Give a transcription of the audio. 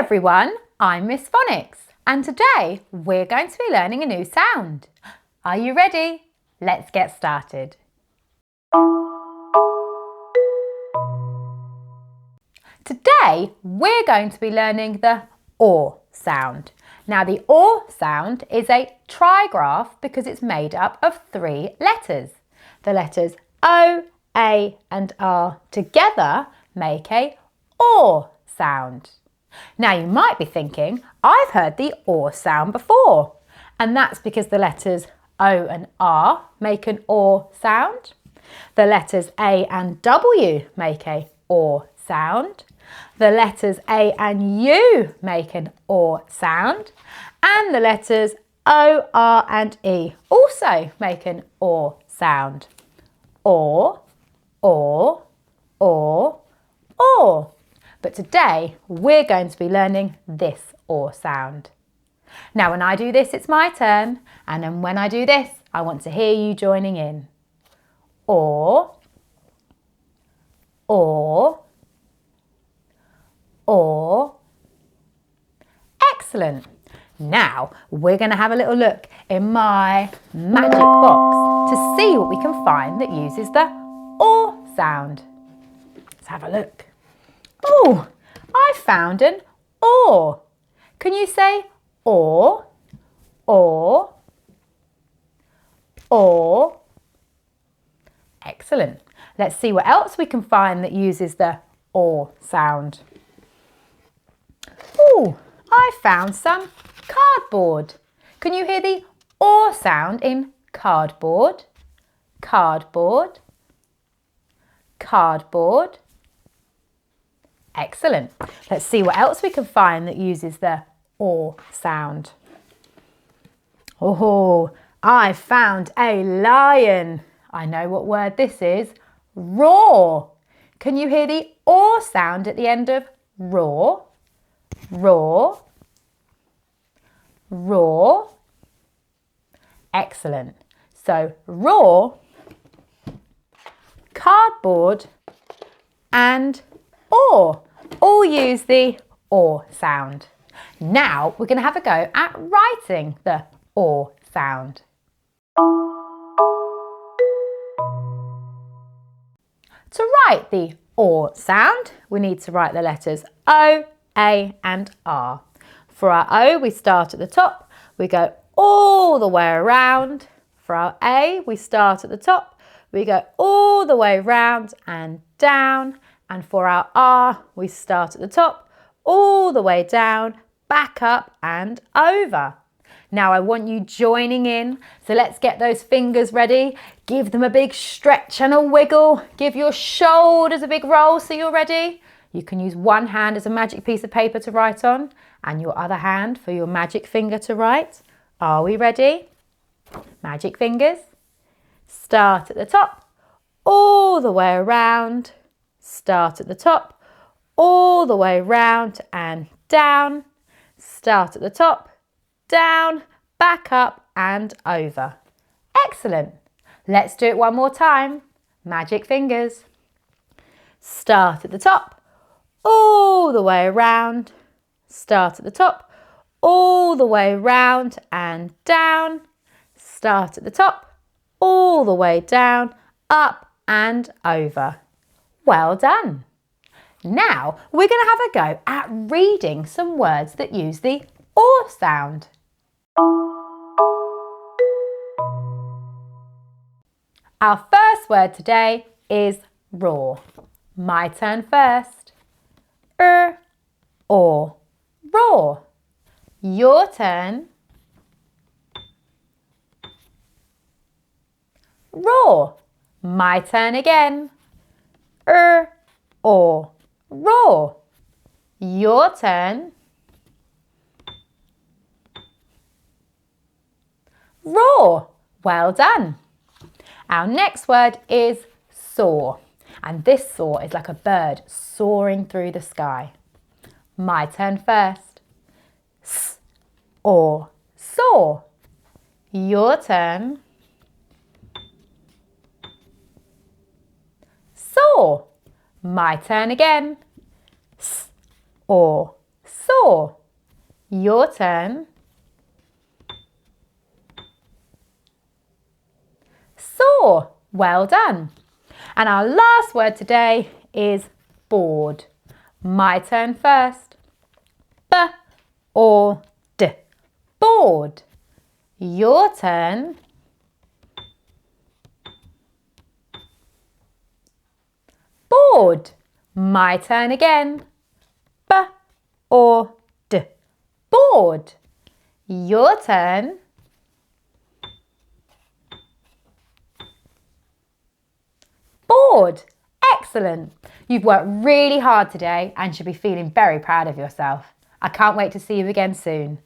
everyone, I'm Miss Phonics and today we're going to be learning a new sound. Are you ready? Let's get started. Today we're going to be learning the OR sound. Now the OR sound is a trigraph because it's made up of 3 letters. The letters O, A and R together make a OR sound. Now you might be thinking, I've heard the OR sound before, and that's because the letters O and R make an OR sound. The letters A and W make a OR sound. The letters A and U make an OR sound. And the letters O, R and E also make an OR sound. OR, OR, OR, OR. But today we're going to be learning this OR sound. Now when I do this, it's my turn, and then when I do this, I want to hear you joining in. OR, OR, OR. Excellent. Now we're going to have a little look in my magic box to see what we can find that uses the OR sound. Let's have a look. Oh, I found an OR. Can you say OR, OR, OR? Excellent. Let's see what else we can find that uses the OR sound. Oh, I found some cardboard. Can you hear the OR sound in cardboard, cardboard, cardboard? Excellent. Let's see what else we can find that uses the OR sound. Oh, I found a lion. I know what word this is. Roar. Can you hear the OR sound at the end of roar? Roar. Roar. Excellent. So roar, cardboard and OR all use the OR sound. Now we're going to have a go at writing the OR sound. To write the OR sound, we need to write the letters O, A and R. For our O, we start at the top, we go all the way around. For our A, we start at the top, we go all the way round and down. And for our R, we start at the top, all the way down, back up and over. Now I want you joining in, so let's get those fingers ready. Give them a big stretch and a wiggle. Give your shoulders a big roll so you're ready. You can use one hand as a magic piece of paper to write on and your other hand for your magic finger to write. Are we ready? Magic fingers. Start at the top, all the way around. Start at the top, all the way round and down. Start at the top, down, back up and over. Excellent. Let's do it one more time. Magic fingers. Start at the top, all the way around. Start at the top, all the way round and down. Start at the top, all the way down, up and over. Well done. Now we're going to have a go at reading some words that use the OR sound. Our first word today is roar. My turn first. Or, roar. Your turn. Roar. My turn again. Or, roar. Your turn. Roar. Well done. Our next word is soar. And this soar is like a bird soaring through the sky. My turn first. S or soar. Your turn. Soar. My turn again. S or Saw. Your turn. Saw. Well done. And our last word today is board. My turn first. B or D. Board. Your turn. Board. My turn again. B or D. Board. Your turn. Board. Excellent. You've worked really hard today and should be feeling very proud of yourself. I can't wait to see you again soon.